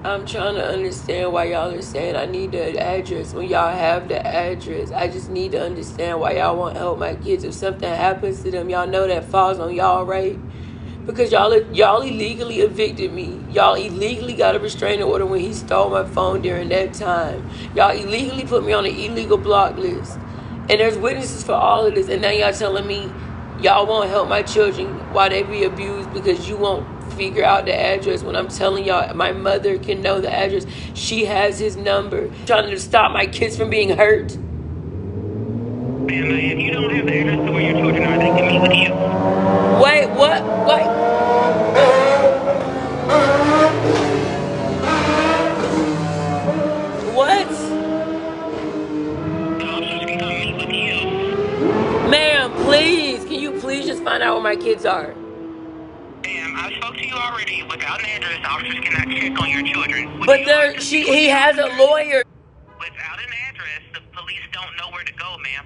I'm trying to understand why y'all are saying I need the address when y'all have the address. I just need to understand why y'all won't help my kids. If something happens to them, y'all know that falls on y'all, right? Because y'all illegally evicted me. Y'all illegally got a restraining order when he stole my phone during that time. Y'all illegally put me on an illegal block list. And there's witnesses for all of this. And now y'all telling me y'all won't help my children while they be abused because you won't figure out the address when I'm telling y'all my mother can know the address. She has his number. Trying to stop my kids from being hurt. Ma'am, if you don't have the address to where your children are, they can meet with you. Wait, what? Wait. What? The officers can come meet with you. Ma'am, please. Can you please just find out where my kids are? Ma'am, I spoke to you already. Without an address, the officers cannot check on your children. But he has a lawyer. Without an address, the police don't know where to go, ma'am.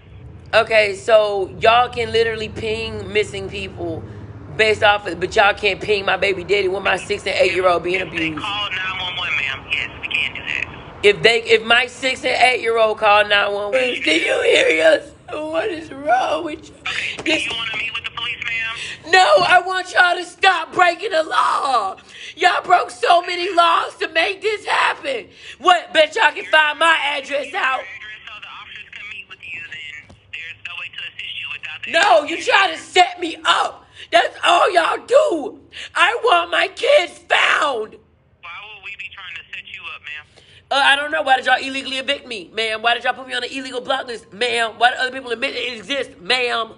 Okay, so y'all can literally ping missing people based off of, but y'all can't ping my baby daddy when my 6 and 8-year-old being abused. If they call 911, ma'am, yes, we can do that. If my 6 and 8-year-old call 911, do you hear us? What is wrong with you? Okay, do you want to meet with the police, ma'am? No, I want y'all to stop breaking the law. Y'all broke so many laws to make this happen. What? Bet y'all can find my address out. No, you try to set me up. That's all y'all do. I want my kids found. Why would we be trying to set you up, ma'am? I don't know. Why did y'all illegally evict me, ma'am? Why did y'all put me on an illegal block list, ma'am? Why did other people admit it exists, ma'am?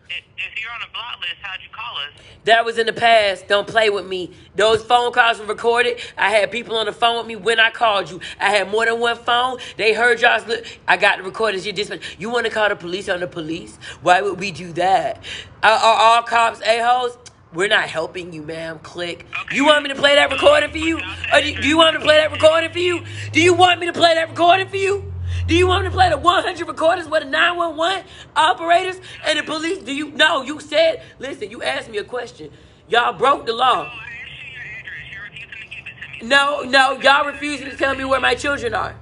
If you're on a block list, how'd you call us? That was in the past. Don't play with me. Those phone calls were recorded. I had people on the phone with me when I called you. I had more than one phone. They heard y'all. I got the recordings. Your dispatch. You want to call the police on the police? Why would we do that? Are all cops a-holes? We're not helping you, ma'am. Click. Okay. You want me to play that recording for you? Or do you want me to play that recording for you? Do you want me to play that recording for you? Do you want me to play the 100 recorders with the 911 operators and the police? Do you? No, you said, listen, you asked me a question. Y'all broke the law. I asked you your address. You're refusing to give it to me. No, y'all refusing to tell me where my children are.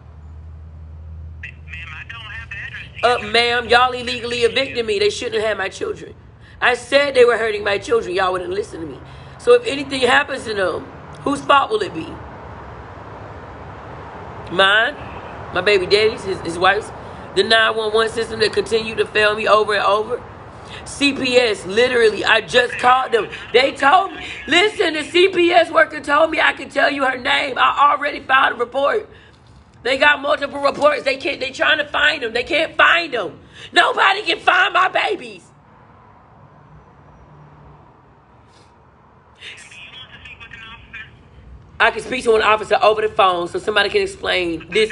Ma'am, I don't have the address. Ma'am, y'all illegally evicted me. They shouldn't have had my children. I said they were hurting my children. Y'all wouldn't listen to me. So if anything happens to them, whose fault will it be? Mine? My baby daddy's, his wife's, the 911 system that continued to fail me over and over. CPS, literally, I just called them. They told me, listen, the CPS worker told me I could tell you her name. I already filed a report. They got multiple reports. They trying to find them. They can't find them. Nobody can find my babies. I can speak to an officer over the phone so somebody can explain this.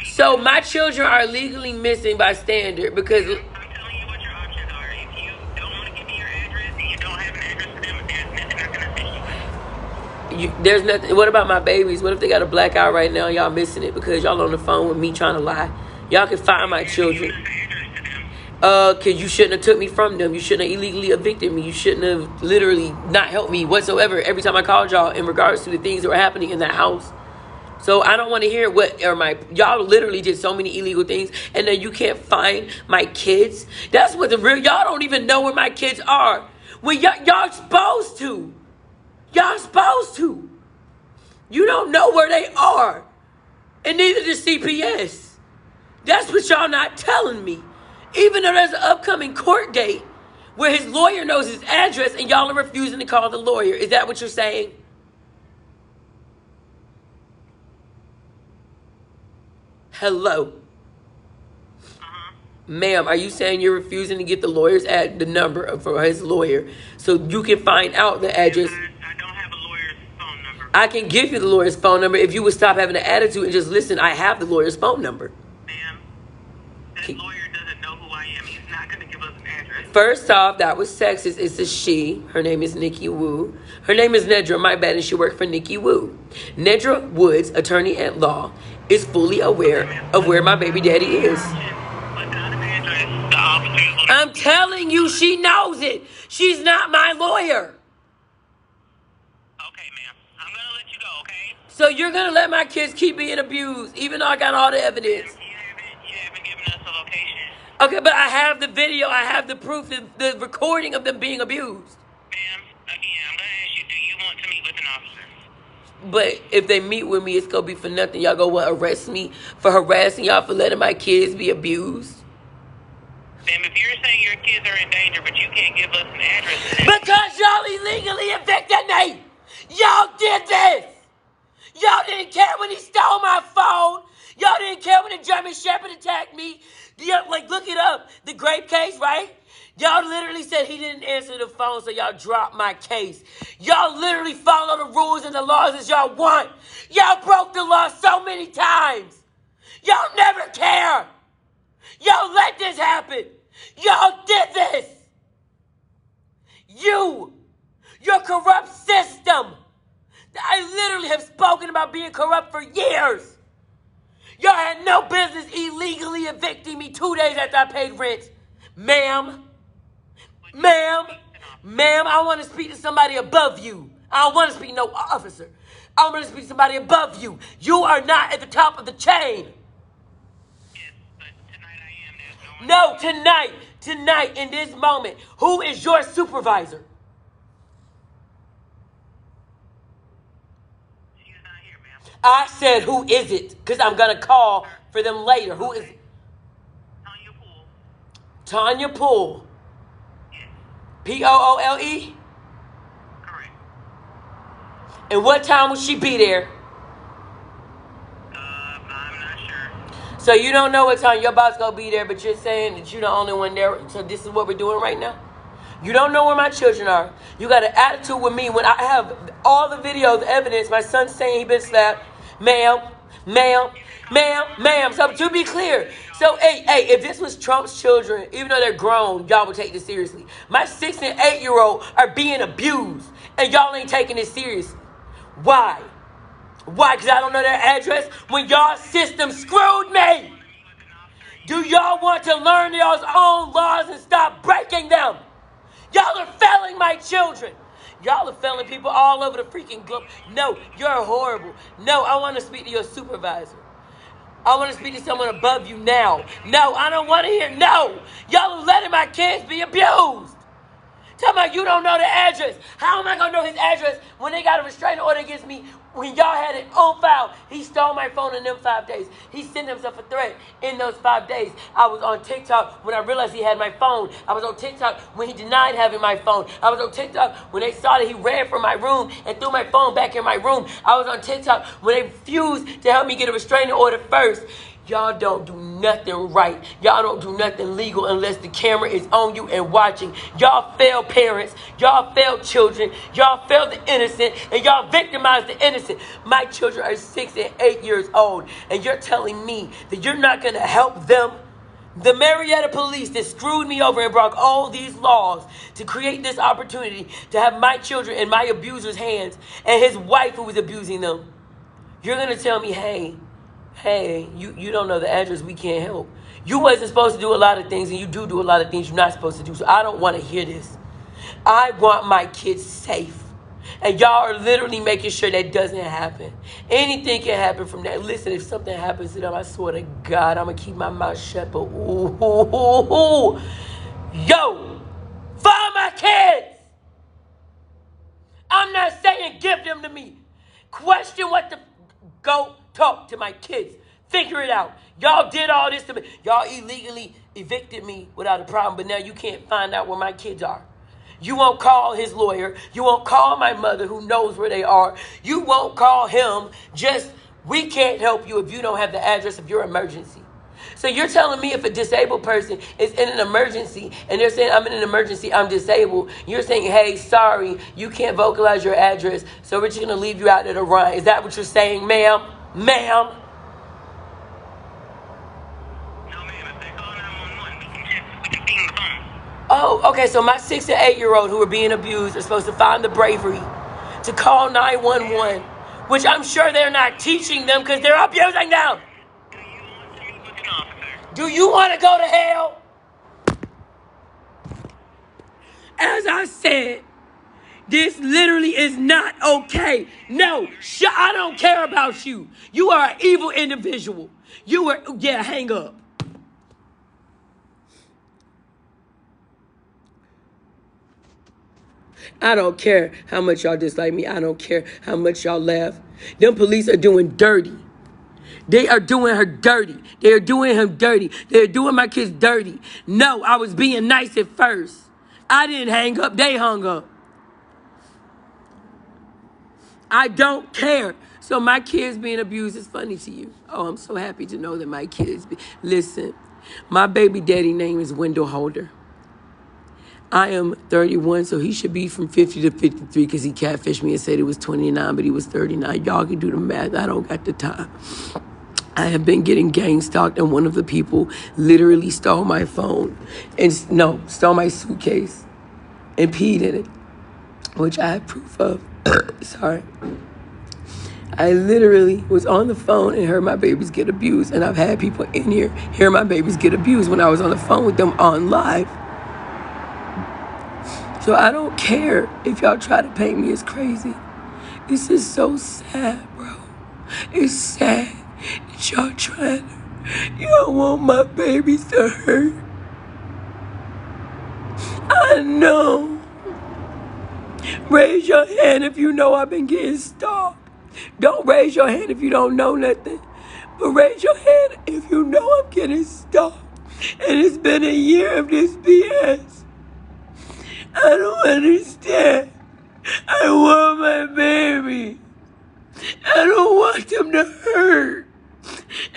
So my children are legally missing by standard because... I'm telling you what your options are. If you don't want to give me your address and you don't have an address for them, there's nothing I can assist you with. There's nothing... What about my babies? What if they got a blackout right now and y'all missing it because y'all on the phone with me trying to lie? Y'all can find my children. Cause you shouldn't have took me from them. You shouldn't have illegally evicted me. You shouldn't have literally not helped me whatsoever every time I called y'all in regards to the things that were happening in that house. So I don't want to hear what or my y'all literally did so many illegal things, and then you can't find my kids. That's what the real y'all don't even know where my kids are. When y'all supposed to, y'all supposed to. You don't know where they are, and neither does CPS. That's what y'all not telling me. Even though there's an upcoming court date where his lawyer knows his address, and y'all are refusing to call the lawyer. Is that what you're saying? Hello. Ma'am, are you saying you're refusing to get the lawyer's the number for his lawyer so you can find out the address? I don't have a lawyer's phone number. I can give you the lawyer's phone number if you would stop having an attitude and just listen. I have the lawyer's phone number. Ma'am, that lawyer doesn't know who I am. He's not going to give us an address. First off, that was sexist. It's a she. Her name is Nikki Wu. Her name is Nedra, my bad, and she worked for Nikki Wu. Nedra Woods, attorney at law, is fully aware of where my baby daddy is. I'm telling you, she knows it. She's not my lawyer. Okay, ma'am. I'm going to let you go, okay? So you're going to let my kids keep being abused, even though I got all the evidence. You haven't given us a location. Okay, but I have the video. I have the proof, the recording of them being abused. Ma'am, again, I'm going to ask you, do you want to meet with an officer? But if they meet with me, it's going to be for nothing. Y'all going to arrest me for harassing y'all for letting my kids be abused? Ma'am, if you're saying your kids are in danger, but you can't give us an address... Because y'all illegally evicted me! Y'all did this! Y'all didn't care when he stole my phone! Y'all didn't care when the German Shepherd attacked me! Like, look it up. The grape case, right? Y'all literally said he didn't answer the phone, so y'all dropped my case. Y'all literally follow the rules and the laws as y'all want. Y'all broke the law so many times. Y'all never care. Y'all let this happen. Y'all did this. Your corrupt system. I literally have spoken about being corrupt for years. Y'all had no business illegally evicting me 2 days after I paid rent. Ma'am, I want to speak to somebody above you. I don't want to speak to no officer. I want to speak to somebody above you. You are not at the top of the chain. Yes, but tonight I am. No, tonight, in this moment, who is your supervisor? She's not here, ma'am. I said, who is it? Because I'm going to call for them later. Who is it? Tanya Poole. Tanya Poole. Yes. Poole? Correct. And what time will she be there? I'm not sure. So you don't know what time your boss going to be there, but you're saying that you're the only one there. So this is what we're doing right now? You don't know where my children are. You got an attitude with me when I have all the videos, evidence. My son's saying he been slapped. Ma'am. So to be clear, so hey, if this was Trump's children, even though they're grown, y'all would take this seriously. My 6 and 8-year-old are being abused, and y'all ain't taking it seriously. Why? Because I don't know their address when y'all system screwed me. Do y'all want to learn y'all's own laws and stop breaking them? Y'all are failing my children. Y'all are failing people all over the freaking globe. No, you're horrible. No, I want to speak to your supervisor. I want to speak to someone above you now. No, I don't want to hear. No, y'all are letting my kids be abused. Tell me you don't know the address. How am I going to know his address when they got a restraining order against me? When y'all had it on file, he stole my phone in them 5 days. He sent himself a threat in those 5 days. I was on TikTok when I realized he had my phone. I was on TikTok when he denied having my phone. I was on TikTok when they saw that he ran from my room and threw my phone back in my room. I was on TikTok when they refused to help me get a restraining order first. Y'all don't do nothing right. Y'all don't do nothing legal unless the camera is on you and watching. Y'all fail parents. Y'all fail children. Y'all fail the innocent. And y'all victimize the innocent. My children are 6 and 8 years old. And you're telling me that you're not going to help them? The Marietta police that screwed me over and broke all these laws to create this opportunity to have my children in my abuser's hands and his wife who was abusing them. You're going to tell me, hey, you don't know the address, we can't help. You wasn't supposed to do a lot of things, and you do a lot of things you're not supposed to do. So I don't want to hear this. I want my kids safe. And y'all are literally making sure that doesn't happen. Anything can happen from that. Listen, if something happens to them, I swear to God, I'm going to keep my mouth shut. But yo, find my kids. I'm not saying give them to me. Question what the... Go talk to my kids. Figure it out. Y'all did all this to me. Y'all illegally evicted me without a problem, but now you can't find out where my kids are. You won't call his lawyer. You won't call my mother who knows where they are. You won't call him. Just, we can't help you if you don't have the address of your emergency. So you're telling me if a disabled person is in an emergency and they're saying, I'm in an emergency, I'm disabled. You're saying, hey, sorry, you can't vocalize your address, so we're just going to leave you out at a run. Is that what you're saying, ma'am? Ma'am? No, ma'am. If they call 911, we can be on the phone. Oh, okay, so my 6 and 8-year-old who are being abused are supposed to find the bravery to call 911, which I'm sure they're not teaching them because they're abusing them. Do you want to go to hell? As I said, this literally is not okay. No, I don't care about you. You are an evil individual. Hang up. I don't care how much y'all dislike me. I don't care how much y'all laugh. Them police are doing dirty. They are doing her dirty. They are doing him dirty. They're doing my kids dirty. No, I was being nice at first. I didn't hang up. They hung up. I don't care. So my kids being abused is funny to you. Oh, I'm so happy to know that my kids Listen, my baby daddy name is Wendell Holder. I am 31, so he should be from 50 to 53 because he catfished me and said it was 29, but he was 39. Y'all can do the math. I don't got the time. I have been getting gang stalked, and one of the people literally stole my phone stole my suitcase and peed in it, which I have proof of. Sorry. I literally was on the phone and heard my babies get abused, and I've had people in here hear my babies get abused when I was on the phone with them on live. So I don't care if y'all try to paint me as crazy. This is so sad, bro. It's sad that y'all want my babies to hurt. I know. Raise your hand if you know I've been getting stalked. Don't raise your hand if you don't know nothing. But raise your hand if you know I'm getting stalked. And it's been a year of this BS. I don't understand. I want my baby. I don't want them to hurt.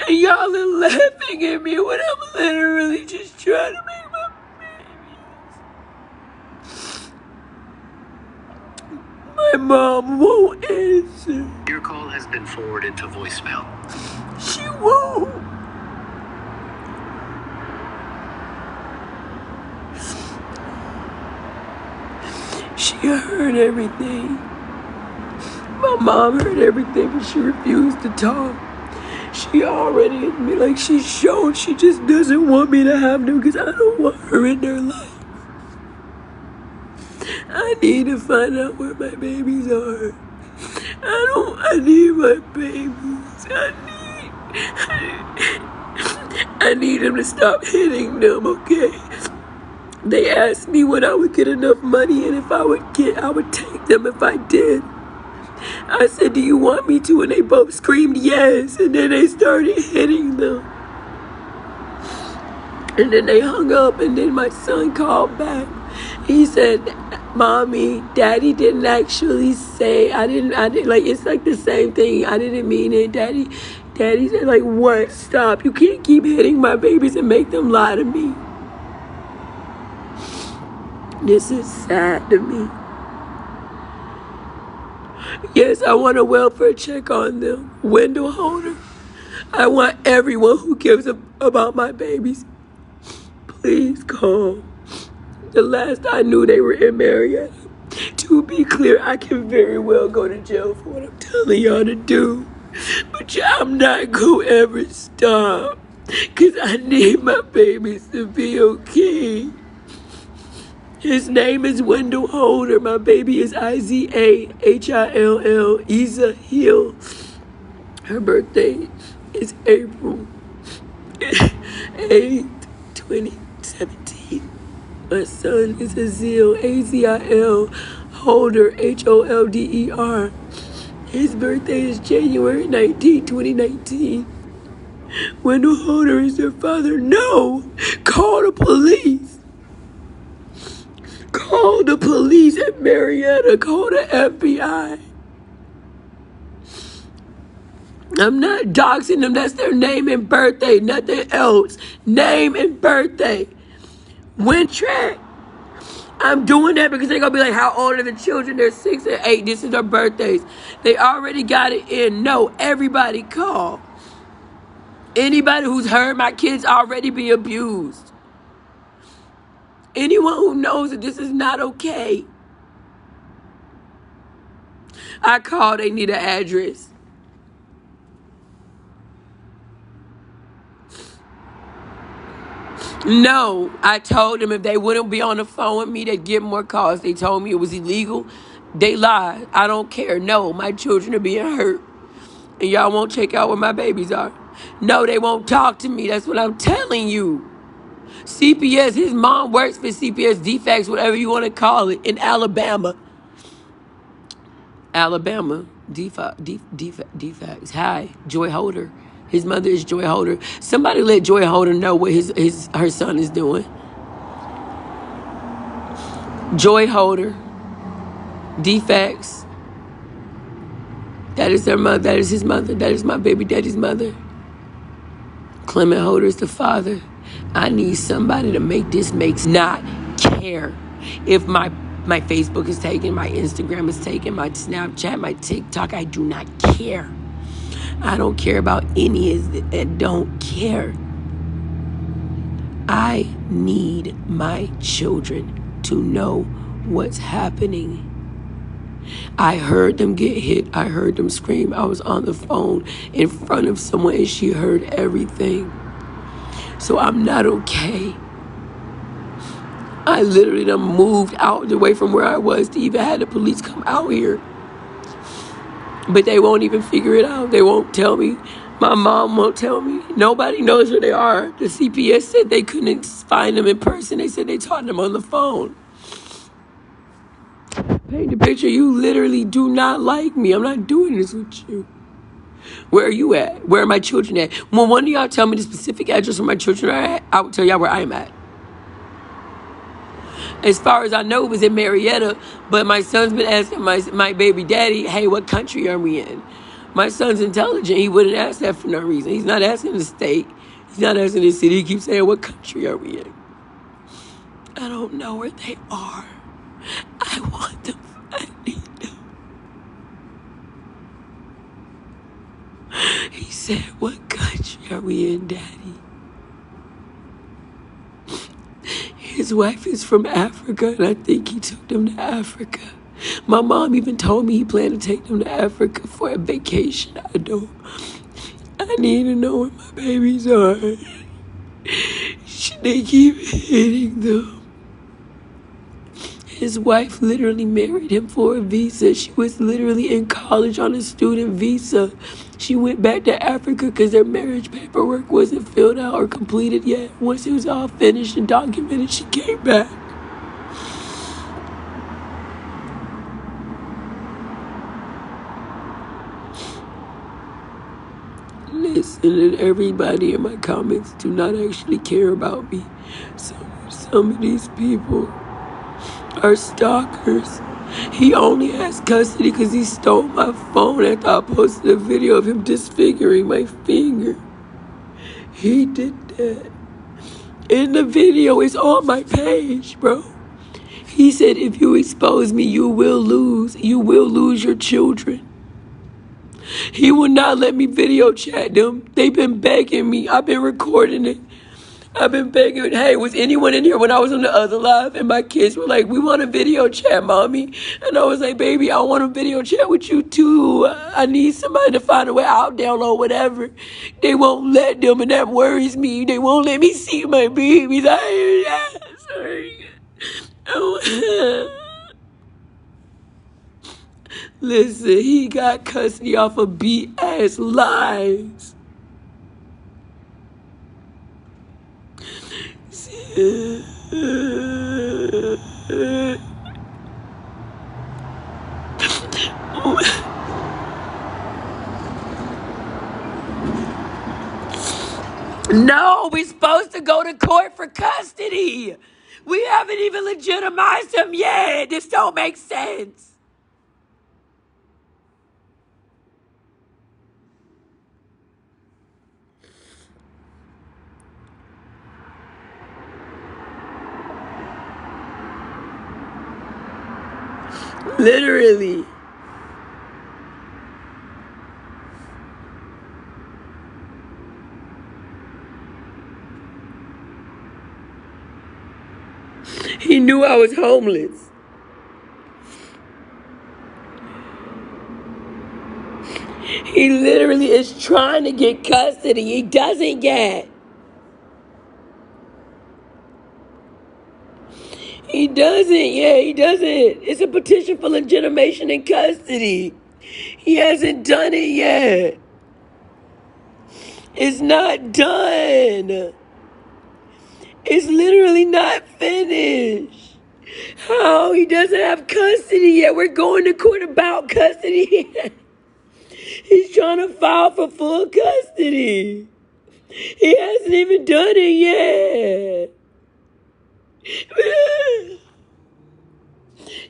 And y'all are laughing at me when I'm literally just trying to make my babies. My mom won't answer. Your call has been forwarded to voicemail. She won't. She heard everything. My mom heard everything, but she refused to talk. She already admitted, she showed she just doesn't want me to have them because I don't want her in their life. I need to find out where my babies are. I need my babies. I need them to stop hitting them, okay? They asked me when I would get enough money and if I would take them if I did. I said, do you want me to? And they both screamed yes. And then they started hitting them. And then they hung up, and then my son called back. He said, Mommy, Daddy didn't actually say, I didn't, it's like the same thing. I didn't mean it. Daddy said, what? Stop. You can't keep hitting my babies and make them lie to me. This is sad to me. Yes, I want a welfare check on them. Wendell Holder. I want everyone who gives about my babies. Please call. The last I knew they were in Marietta. To be clear, I can very well go to jail for what I'm telling y'all to do. But I'm not going to ever stop. Because I need my babies to be okay. His name is Wendell Holder. My baby is Izahill. Isa Hill. Her birthday is April 8th, 2017. My son is Azil, Azil Holder, Holder. His birthday is January 19th, 2019. Wendell Holder is their father. No! Call the police! Call the police at Marietta. Call the FBI. I'm not doxing them. That's their name and birthday. Nothing else. Name and birthday. When track. I'm doing that because they're going to be like, how old are the children? They're 6 and 8. This is their birthdays. They already got it in. No, everybody call. Anybody who's heard my kids already be abused. Anyone who knows that this is not okay. I call, they need an address. No, I told them if they wouldn't be on the phone with me, they'd get more calls. They told me it was illegal. They lied. I don't care. No, my children are being hurt. And y'all won't check out where my babies are. No, they won't talk to me. That's what I'm telling you. CPS, his mom works for CPS defects, whatever you want to call it, in Alabama. Alabama, defects. Hi, Joy Holder. His mother is Joy Holder. Somebody let Joy Holder know what her son is doing. Joy Holder, defects. That is their mother. That is his mother. That is my baby daddy's mother. Clement Holder is the father. I need somebody to make this makes not care if my Facebook is taken, my Instagram is taken, my Snapchat, my TikTok. I do not care. I don't care about any of it. I don't care. I need my children to know what's happening. I heard them get hit. I heard them scream. I was on the phone in front of someone and she heard everything. So I'm not okay. I literally done moved out away from where I was to even have the police come out here. But they won't even figure it out. They won't tell me. My mom won't tell me. Nobody knows where they are. The CPS said they couldn't find them in person. They said they taught them on the phone. Paint the picture. You literally do not like me. I'm not doing this with you. Where are you at? Where are my children at? When one of y'all tell me the specific address where my children are at, I will tell y'all where I'm at. As far as I know, it was in Marietta, but my son's been asking my baby daddy, hey, what country are we in? My son's intelligent. He wouldn't ask that for no reason. He's not asking the state. He's not asking the city. He keeps saying, what country are we in? I don't know where they are. I want them. I need them. He said, what country are we in, Daddy? His wife is from Africa, and I think he took them to Africa. My mom even told me he planned to take them to Africa for a vacation. I need to know where my babies are. They keep hitting them. His wife literally married him for a visa. She was literally in college on a student visa. She went back to Africa because their marriage paperwork wasn't filled out or completed yet. Once it was all finished and documented, she came back. Listen, and everybody in my comments do not actually care about me. Some of these people are stalkers. He only has custody because he stole my phone after I posted a video of him disfiguring my finger. He did that. In the video, it's on my page, bro. He said, if you expose me, you will lose. You will lose your children. He will not let me video chat them. They've been begging me. I've been recording it. I've been begging, hey, was anyone in here when I was on the other live? And my kids were like, we want a video chat, mommy. And I was like, baby, I want a video chat with you too. I need somebody to find a way. I'll download whatever. They won't let them, and that worries me. They won't let me see my babies. Sorry. Listen, he got custody off of BS lies. No, we're supposed to go to court for custody. We haven't even legitimized him yet. This don't make sense. Literally. He knew I was homeless. He literally is trying to get custody. He doesn't yet. He doesn't. Yeah, he doesn't. It's a petition for legitimation in custody. He hasn't done it yet. It's not done. It's literally not finished. How? He doesn't have custody yet. We're going to court about custody. He's trying to file for full custody. He hasn't even done it yet.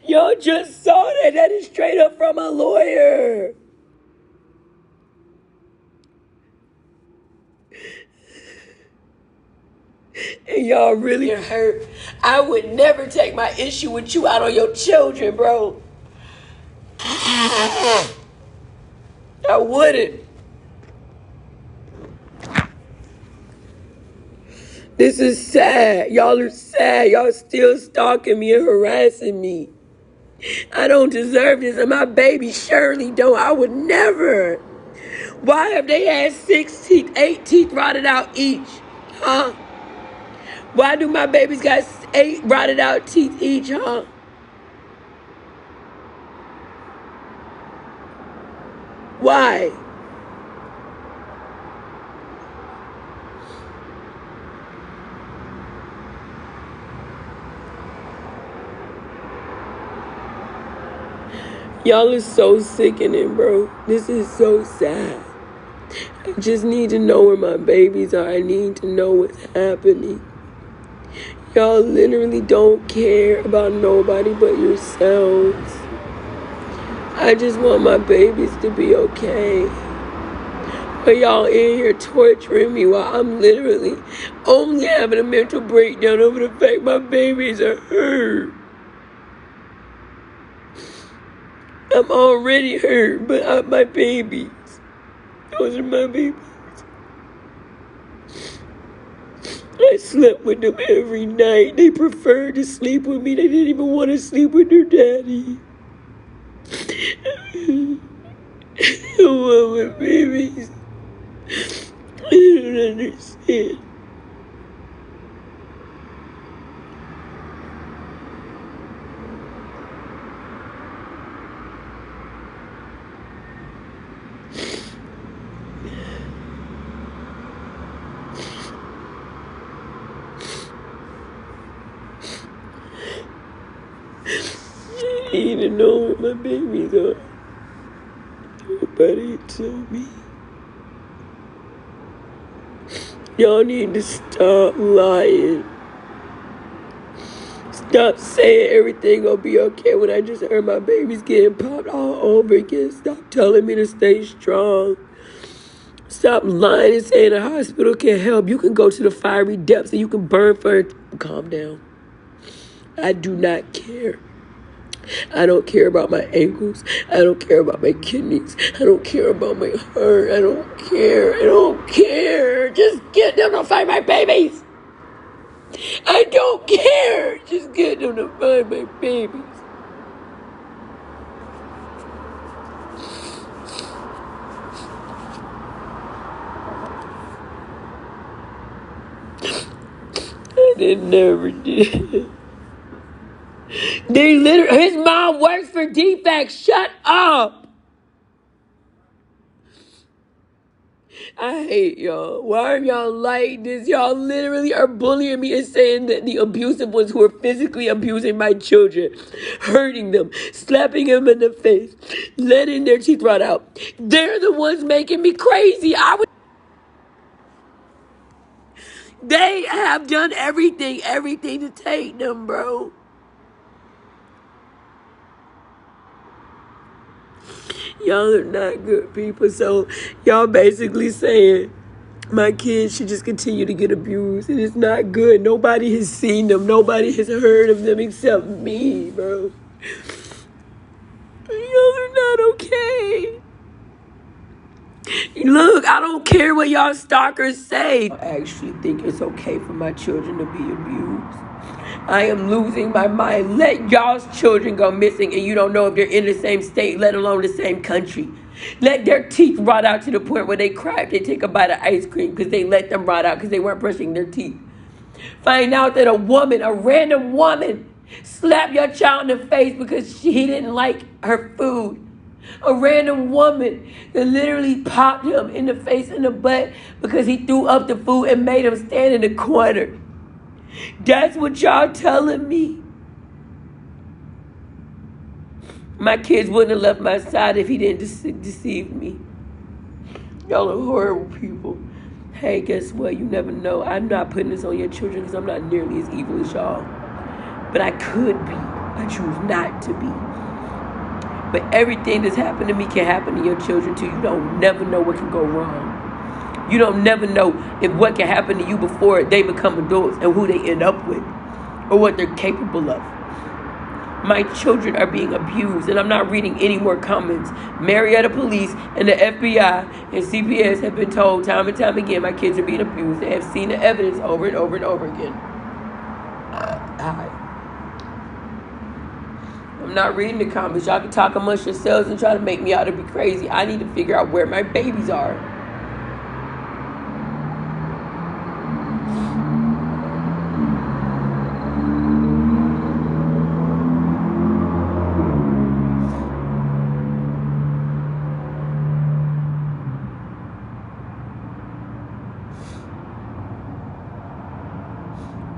Y'all just saw that. That is straight up from a lawyer. And y'all really hurt. I would never take my issue with you out on your children, bro. I wouldn't. This is sad. Y'all are sad. Y'all still stalking me and harassing me. I don't deserve this, and my baby surely don't. I would never. Why have they had 6 teeth, 8 teeth rotted out each? Huh? Why do my babies got 8 rotted out teeth each, huh? Why? Y'all are so sickening, bro. This is so sad. I just need to know where my babies are. I need to know what's happening. Y'all literally don't care about nobody but yourselves. I just want my babies to be okay. But y'all in here torturing me while I'm literally only having a mental breakdown over the fact my babies are hurt. I'm already hurt, but my babies. Those are my babies. I slept with them every night. They preferred to sleep with me. They didn't even want to sleep with their daddy. I want my babies. I don't understand. I need to know where my babies are. Nobody told me. Y'all need to stop lying. Stop saying everything gonna be okay when I just heard my baby's getting popped all over again. Stop telling me to stay strong. Stop lying and saying the hospital can help. You can go to the fiery depths and you can burn for it. Calm down. I do not care. I don't care about my ankles. I don't care about my kidneys. I don't care about my heart. I don't care. I don't care. Just get them to find my babies. I don't care. Just get them to find my babies. They never did. They literally, his mom works for DFAC. Shut up. I hate y'all. Why are y'all like this? Y'all literally are bullying me and saying that the abusive ones who are physically abusing my children, hurting them, slapping them in the face, letting their teeth rot out. They're the ones making me crazy. They have done everything to take them, bro. Y'all are not good people. So y'all basically saying my kids should just continue to get abused. And it's not good. Nobody has seen them. Nobody has heard of them except me, bro. Y'all are not okay. Look, I don't care what y'all stalkers say. I actually think it's okay for my children to be abused. I am losing my mind. Let y'all's children go missing and you don't know if they're in the same state, let alone the same country. Let their teeth rot out to the point where they cry if they take a bite of ice cream because they let them rot out because they weren't brushing their teeth. Find out that a random woman, slapped your child in the face because he didn't like her food. A random woman that literally popped him in the face and the butt because he threw up the food and made him stand in the corner. That's what y'all telling me. My kids wouldn't have left my side if he didn't deceive me. Y'all are horrible people. Hey, guess what? You never know. I'm not putting this on your children because I'm not nearly as evil as y'all. But I could be. I choose not to be. But everything that's happened to me can happen to your children too. You don't never know what can go wrong. You don't never know if what can happen to you before they become adults and who they end up with or what they're capable of. My children are being abused, and I'm not reading any more comments. Marietta Police and the FBI and CPS have been told time and time again my kids are being abused. They have seen the evidence over and over and over again. Hi. I'm not reading the comments. Y'all can talk amongst yourselves and try to make me out to be crazy. I need to figure out where my babies are.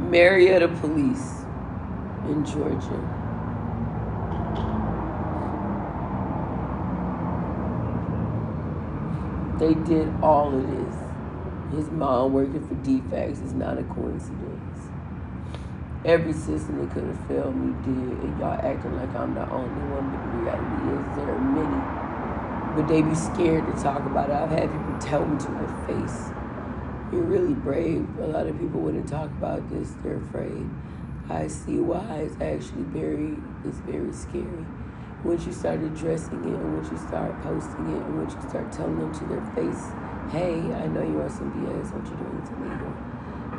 Marietta Police in Georgia. They did all of this. His mom working for DFACs is not a coincidence. Every system that could have failed me did, and y'all acting like I'm the only one, but the reality is there are many. But they be scared to talk about it. I've had people tell me to my face, you're really brave. A lot of people wouldn't talk about this. They're afraid. I see why. It's actually it's very scary. Once you start addressing it, and once you start posting it, and once you start telling them to their face, hey, I know you are some BS, what you're doing is illegal,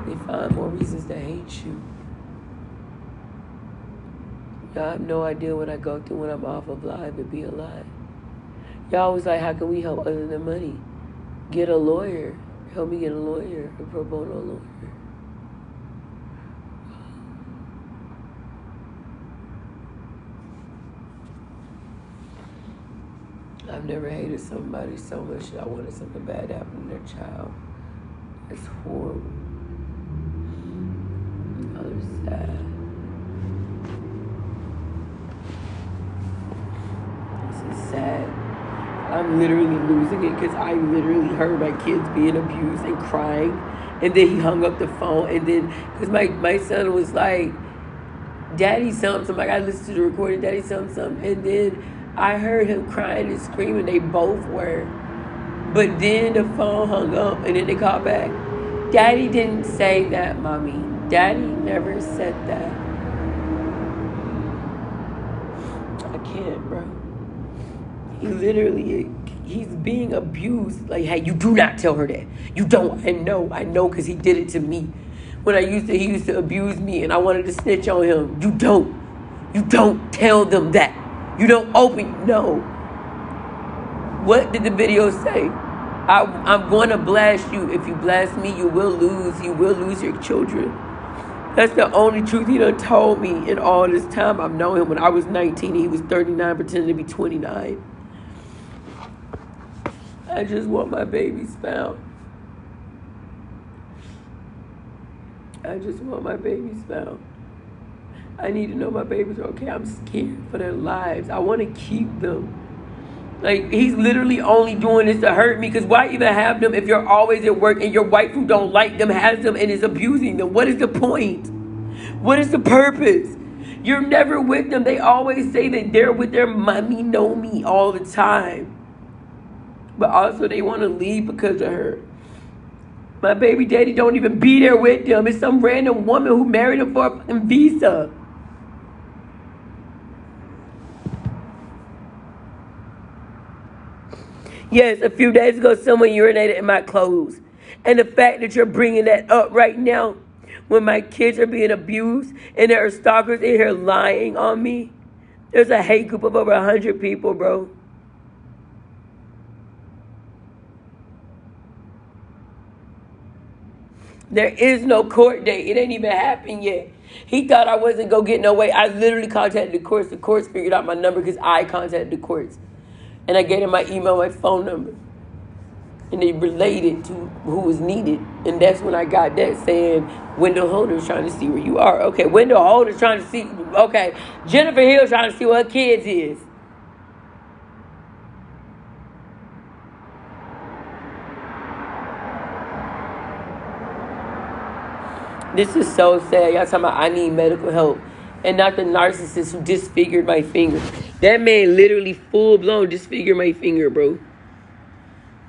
they find more reasons to hate you. Y'all have no idea what I go through when I'm off of live and be alive. Y'all always like, how can we help other than money? Get a lawyer. Help me get a lawyer, a pro bono lawyer. I've never hated somebody so much that I wanted something bad to happen to their child. It's horrible. Y'all are sad. This is sad. I'm literally losing it because I literally heard my kids being abused and crying. And then he hung up the phone. And then, because my son was like, Daddy something. I gotta listen to the recording. Daddy something. And then I heard him crying and screaming. They both were. But then the phone hung up and then they called back. Daddy didn't say that, Mommy. Daddy never said that. I can't, bro. He literally, he's being abused. Like, hey, you do not tell her that. You don't. I know because he did it to me. when he used to abuse me and I wanted to snitch on him. You don't tell them that. You don't open, no. What did the video say? I'm going to blast you. If you blast me, you will lose your children. That's the only truth he done told me in all this time. I've known him. When I was 19, he was 39, pretending to be 29. I just want my babies found. I just want my babies found. I need to know my babies are okay. I'm scared for their lives. I want to keep them. Like, he's literally only doing this to hurt me, because why even have them if you're always at work and your wife who don't like them has them and is abusing them? What is the point? What is the purpose? You're never with them. They always say that they're with their mommy, know me all the time. But also they want to leave because of her. My baby daddy don't even be there with them. It's some random woman who married him for a fucking visa. Yes, a few days ago, someone urinated in my clothes. And the fact that you're bringing that up right now, when my kids are being abused and there are stalkers in here lying on me, there's a hate group of over 100 people, bro. There is no court date. It ain't even happened yet. He thought I wasn't going to get no way. I literally contacted the courts. The courts figured out my number because I contacted the courts. And I gave him my email, my phone number. And they related to who was needed. And that's when I got that saying, Wendell Holder's trying to see where you are. Okay, Wendell Holder's trying to see. Okay, Jennifer Hill's trying to see where her kids is. This is so sad. Y'all talking about I need medical help. And not the narcissist who disfigured my finger. That man literally full-blown disfigured my finger, bro.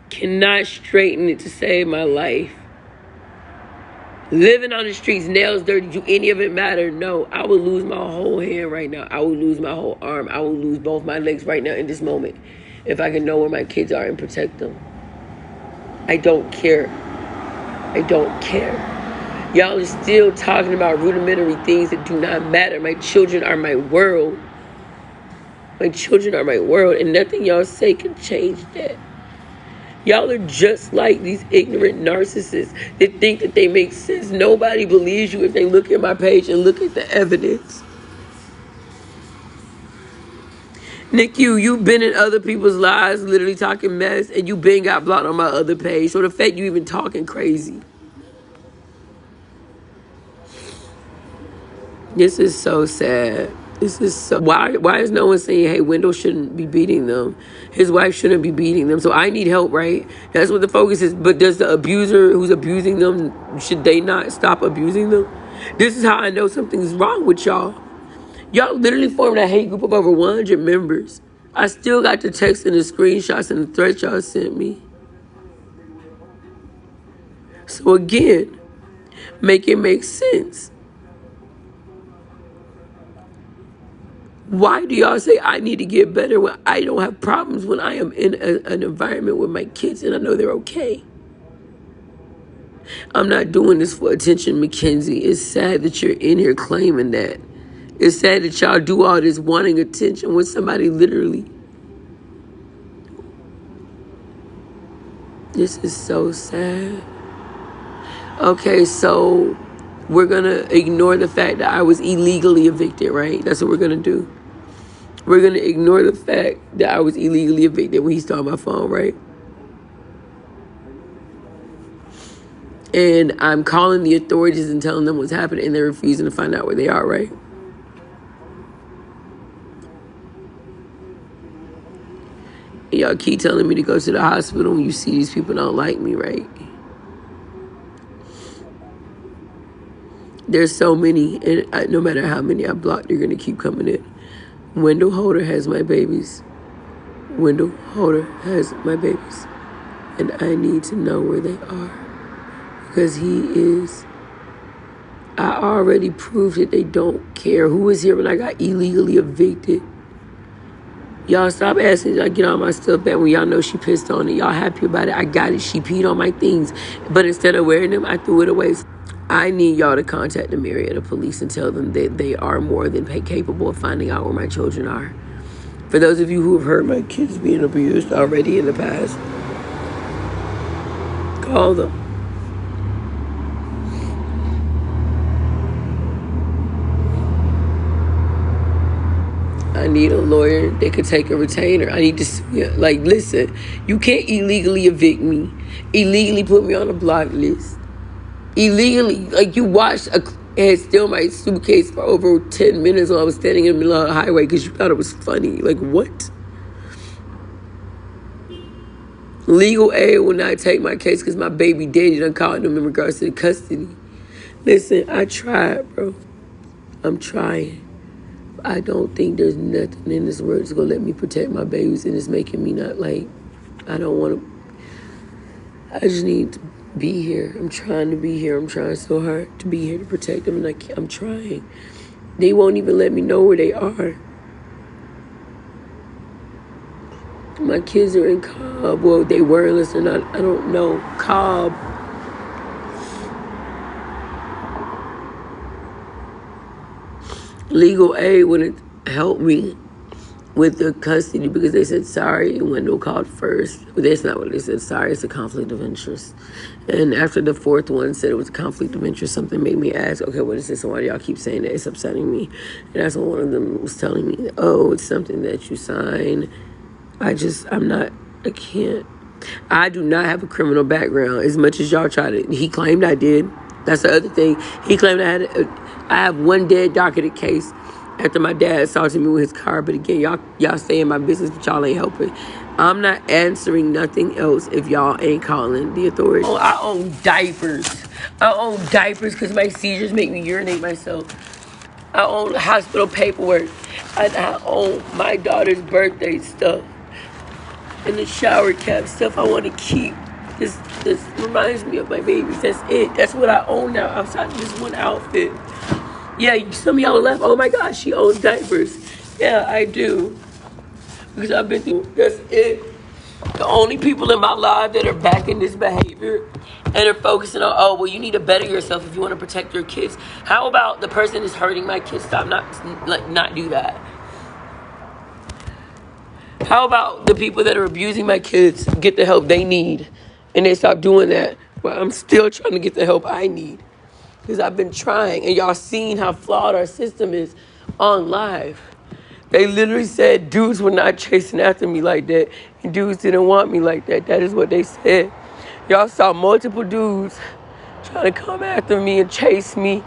Cannot straighten it to save my life. Living on the streets, nails dirty, do any of it matter? No. I would lose my whole hand right now. I would lose my whole arm. I would lose both my legs right now in this moment if I can know where my kids are and protect them. I don't care. I don't care. Y'all are still talking about rudimentary things that do not matter. My children are my world. My children are my world, and nothing y'all say can change that. Y'all are just like these ignorant narcissists that think that they make sense. Nobody believes you if they look at my page and look at the evidence. Nick, you've been in other people's lives literally talking mess, and you been got blocked on my other page. So the fact you even talking crazy. This is so sad. This is so... Why is no one saying, hey, Wendell shouldn't be beating them? His wife shouldn't be beating them. So I need help, right? That's what the focus is. But does the abuser who's abusing them, should they not stop abusing them? This is how I know something's wrong with y'all. Y'all literally formed a hate group of over 100 members. I still got the text and the screenshots and the threats y'all sent me. So again, make it make sense. Why do y'all say I need to get better when I don't have problems, when I am in an environment with my kids and I know they're okay? I'm not doing this for attention, Mackenzie. It's sad that you're in here claiming that. It's sad that y'all do all this wanting attention when somebody literally... This is so sad. Okay, so we're going to ignore the fact that I was illegally evicted, right? That's what we're going to do. We're going to ignore the fact that I was illegally evicted when he stole my phone, right? And I'm calling the authorities and telling them what's happening, and they're refusing to find out where they are, right? And y'all keep telling me to go to the hospital when you see these people don't like me, right? There's so many, and no matter how many I block, they're going to keep coming in. Wendell Holder has my babies. Wendell Holder has my babies. And I need to know where they are. Because he is... I already proved that they don't care. Who was here when I got illegally evicted? Y'all stop asking. I get all my stuff back when y'all know she pissed on it. Y'all happy about it. I got it. She peed on my things. But instead of wearing them, I threw it away. I need y'all to contact the Marietta police and tell them that they are more than capable of finding out where my children are. For those of you who have heard my kids being abused already in the past, call them. I need a lawyer that could take a retainer. I need to sue you. Like, listen, you can't illegally evict me, illegally put me on a block list, illegally, like, you watched and steal my suitcase for over 10 minutes while I was standing in the middle of the highway because you thought it was funny. Like, what? Legal aid will not take my case because my baby daddy done called them in regards to the custody. Listen, I tried, bro. I'm trying. I don't think there's nothing in this world that's going to let me protect my babies, and it's making me not, like, I don't want to. I just need to be here. I'm trying to be here. I'm trying so hard to be here to protect them, and I'm trying. They won't even let me know where they are. My kids are in Cobb. Well, they were, unless they're not. I don't know. Cobb. Legal aid wouldn't help me with the custody because they said sorry and Wendell called first. But that's not what they said. Sorry, it's a conflict of interest. And after the fourth one said it was a conflict of interest, something made me ask, okay, what is this and why do y'all keep saying that? It's upsetting me. And that's when one of them was telling me, oh, it's something that you sign. I can't. I do not have a criminal background as much as y'all try to. He claimed I did. That's the other thing. He claimed I have one dead docketed case after my dad assaulted me with his car. But again, y'all stay in my business, but y'all ain't helping. I'm not answering nothing else if y'all ain't calling the authorities. Oh, I own diapers. I own diapers because my seizures make me urinate myself. I own hospital paperwork. I own my daughter's birthday stuff. And the shower cap stuff I want to keep. This reminds me of my babies. That's it. That's what I own now outside of this one outfit. Yeah, some of y'all left. Oh my gosh, she owns diapers. Yeah, I do. Because I've been through. That's it. The only people in my life that are backing this behavior and are focusing on, oh, well, you need to better yourself if you want to protect your kids. How about the person that's hurting my kids not do that? How about the people that are abusing my kids get the help they need and they stop doing that? Well, I'm still trying to get the help I need because I've been trying, and y'all seen how flawed our system is on live. They literally said dudes were not chasing after me like that and dudes didn't want me like that. That is what they said. Y'all saw multiple dudes trying to come after me and chase me,